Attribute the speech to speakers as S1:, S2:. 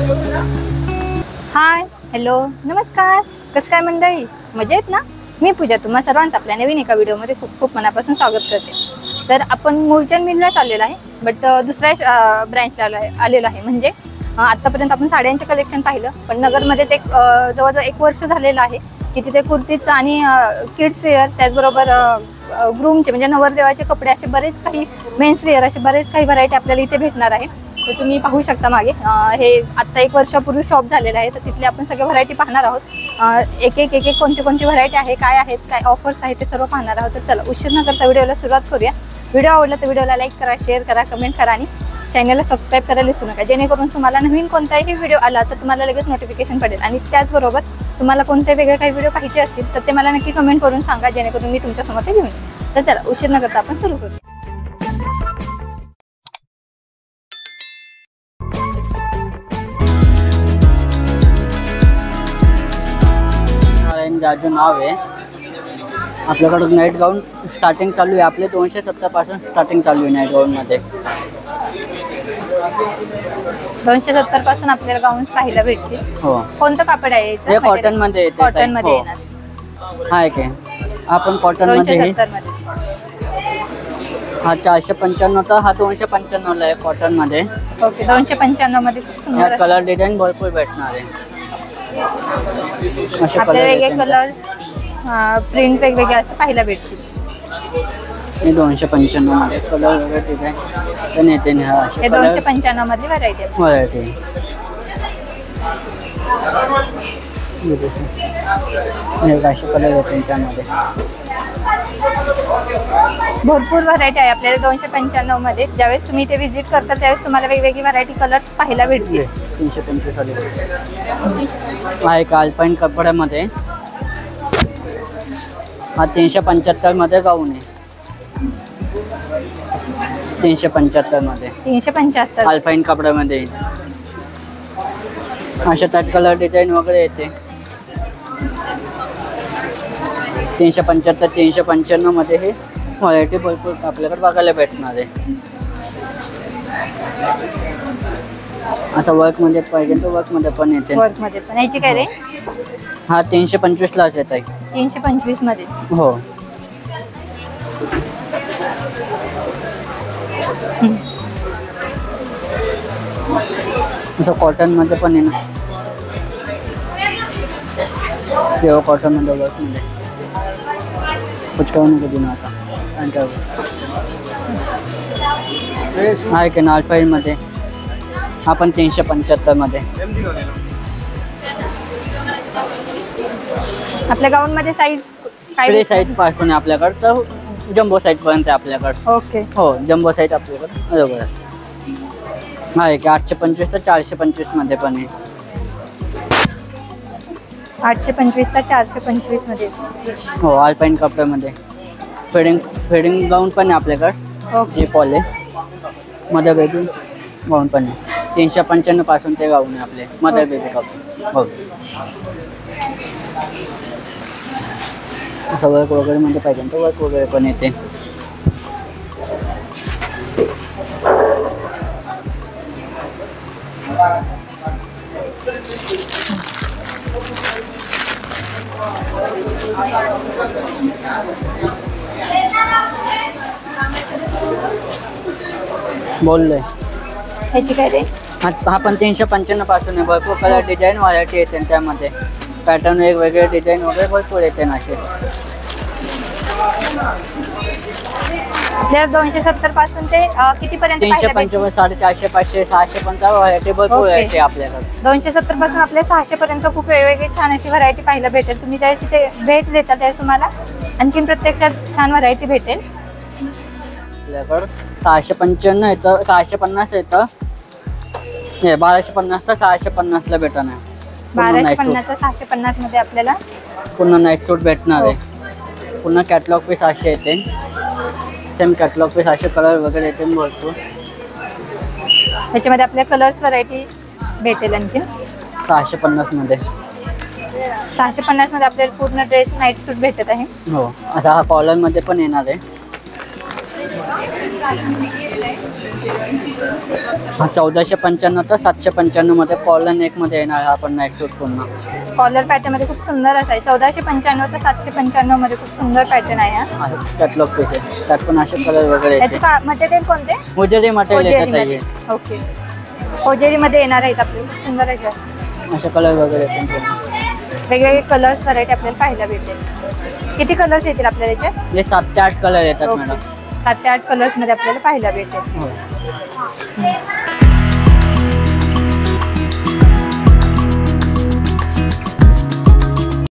S1: हाय, hello, नमस्कार. कसं काय मंडळी, मजेत ना? मी पूजा, तुम्हा सर्वांचं आपल्या नवीन एका व्हिडिओमध्ये खूप खूप मनापासून स्वागत करते. तर आपण मूलचंद मिललाच आलेलो आहे, बट दुसऱ्या ब्रँचला आलेलो आहे. म्हणजे आतापर्यंत आपण साड्यांचे कलेक्शन पाहिलं, पण नगरमध्येच एक जवळजवळ 1 वर्ष झालेलं आहे की तिथे कुर्तीचं आणि किड्स वेअर, त्याचबरोबर ग्रूमचे म्हणजे नवरदेवाचे कपडे, असे बरेच काही मेन्स वेअर, असे बरेच काही व्हरायटी आपल्याला इथे भेटणार आहे. तर तुम्ही पाहू शकता मागे, हे आत्ता 1 वर्षापूर्वी शॉप झालेलं आहे. तर तिथले आपण सगळे व्हरायटी पाहणार आहोत. एक एक कोणती व्हरायटी आहे, काय आहेत, काय ऑफर्स आहेत, ते सर्व पाहणार आहोत. तर चला उशीर न करता व्हिडिओला सुरुवात करूया. व्हिडिओ आवडला तर व्हिडिओला लाईक करा, शेअर करा, कमेंट करा आणि चॅनलला सबस्क्राईब करायला विसरू नका, जेणेकरून तुम्हाला नवीन कोणताही व्हिडिओ आला तर तुम्हाला लगेच नोटिफिकेशन पडेल. आणि त्याचबरोबर तुम्हाला कोणते वेगळे काही व्हिडिओ पाहिजे असतील तर ते मला नक्की कमेंट करून सांगा, जेणेकरून मी तुमच्यासमोर ते घेऊन येईन. तर चला उशीर न करता आपण सुरू करूया.
S2: जाजू नाव आहे. आपल्याकडे नाईट गाऊन स्टार्टिंग चालू आहे. आपले 270 पासून स्टार्टिंग चालू आहे नाईट गाऊन मध्ये.
S1: 270 पासून आपल्याला गाऊन्स पाहायला भेटतील.
S2: हो.
S1: कोणतं कापड आहे?
S2: हे कॉटन मध्ये येते.
S1: कॉटन मध्ये येणार.
S2: हाय की आपण कॉटन मध्ये.
S1: 270 मध्ये.
S2: हा 495 तर हा 295 ला आहे कॉटन मध्ये.
S1: ओके, 295 मध्ये खूप सुंदर
S2: कलर डिझाईन भरपूर भेटणार आहे.
S1: आपल्याला वेगळे कलर, प्रिंट वेगवेगळे असं पाहायला भेटतील.
S2: 295 मध्ये कलर वगैरे डिझाईन पण येते.
S1: हे 295 मध्ये व्हरायटी आहे.
S2: असे कलर येते त्यामध्ये.
S1: भरपूर व्हरायटी आहे आपल्याला 295 मध्ये. ज्यावेळेस तुम्ही इथे व्हिजिट करता त्यावेळेस तुम्हाला वेगवेगळी व्हरायटी कलर्स पाहायला भेटतील.
S2: 325 आहे का अल्पाईन कपड्यामध्ये. हा 375 मध्ये गाऊन आहे. 375 मध्ये.
S1: 375
S2: अल्पाईन कपड्यामध्ये. अशा त्यात कलर डिझाईन वगैरे येते. 375 395 मध्ये हे व्हरायटी भरपूर आपल्याकडे बघायला भेटणार आहे. असं वर्क मध्ये पाहिजे तर वर्क मध्ये पण येते.
S1: वर्क मध्ये पण. याची काय रे?
S2: हा 325 लाच येत आहे.
S1: 325 मध्ये.
S2: हो. असं कॉटन मध्ये पण आहे ना. प्युअर कॉटन मध्ये वर्क मध्ये कुछ करू नको देणं आता. आहे की नालफाईल मध्ये. हा पण 375 मध्ये.
S1: आपल्या गाऊन मध्ये साईज
S2: काय साईज पासून आपल्याकडे तर जम्बो साईज पर्यंत आपल्याकडे.
S1: ओके.
S2: हो, जम्बो साईज आपल्याकडे बरोबर आहे. आहे की 825 तर 425 मध्ये पण आहे.
S1: 825 तर 425 मध्ये.
S2: हो, अल्पाईन कपड्यामध्ये. फेडिंग गाऊन पण आहे आपल्याकडे.
S1: ओके.
S2: पॉले मदर बेबी गाऊन पण आहे. 395 पासून ते गाऊन आहे आपले मदर बेबी कपडे. हो. असं वर्क वगैरे मध्ये पाहिजे तर वर्क वगैरे पण येते. बोललोय.
S1: ह्याची काय रे?
S2: हा पण 395 पासून आहे. भरपूर कलर डिझाईन व्हरायटी येते त्यामध्ये. पॅटर्न वेगवेगळे डिझाईन वगैरे भरपूर येते ना. असे
S1: 270 पासून ते किती पर्यंत?
S2: 355 450 500 600 पण व्हरायटी भरपूर येते आपल्याकडे.
S1: 270 पासून आपल्या 600 पर्यंत खूप वेगवेगळी छान अशी व्हरायटी पाहायला भेटेल. तुम्ही ज्यावेळेस इथे भेट देता त्यावेळेस तुम्हाला आणखीन प्रत्यक्षात छान व्हरायटी भेटेल.
S2: आपल्याकडं 655 येतं, 650 येतं. हे 1250 तर 650 ला भेटणार आहे.
S1: 1250 तर 650 मध्ये आपल्याला
S2: पुन्हा नाईट सूट भेटणार आहे. पुन्हा कॅटलॉग पीस 800 येते. सेम कॅटलॉग पीस 800 कलर वगैरे येते भरपूर.
S1: ह्याच्यामध्ये आपल्या कलर्स व्हरायटी भेटेल आणखी
S2: 650 मध्ये.
S1: 650 मध्ये आपल्याला पूर्ण ड्रेस नाईट सूट भेटत आहे.
S2: हो, असा हा कॉलर मध्ये पण येणार आहे. हा 1495 तर 795 मध्ये कॉलर नेक मध्ये येणार हा पण नाईट सूट पुन्हा.
S1: कॉलर पॅटर्न मध्ये खूप सुंदर असा आहे. 1495 ते 795 मध्ये खूप सुंदर पॅटर्न आहे हा.
S2: कॅटलॉग पीस आहे. त्यात पण असे कलर वगैरे
S1: याचे
S2: येते.
S1: मटेरियल कोणते?
S2: मुजेरी मटेरियल येतात
S1: होजेरीमध्ये.
S2: हे.
S1: ओके. होजेरीमध्ये येणार आहेत आपले. खूप सुंदर आहे.
S2: असे कलर वगैरे येतात.
S1: वेगवेगळे कलर्स व्हरायटी आपल्याला पाहायला भेटेल. किती कलर्स येतील आपल्याला याचे?
S2: हे 7 ते 8 कलर येतात मॅडम.
S1: 7 ते 8 कलर्स मध्ये आपल्याला पाहायला भेटेल.
S2: हो.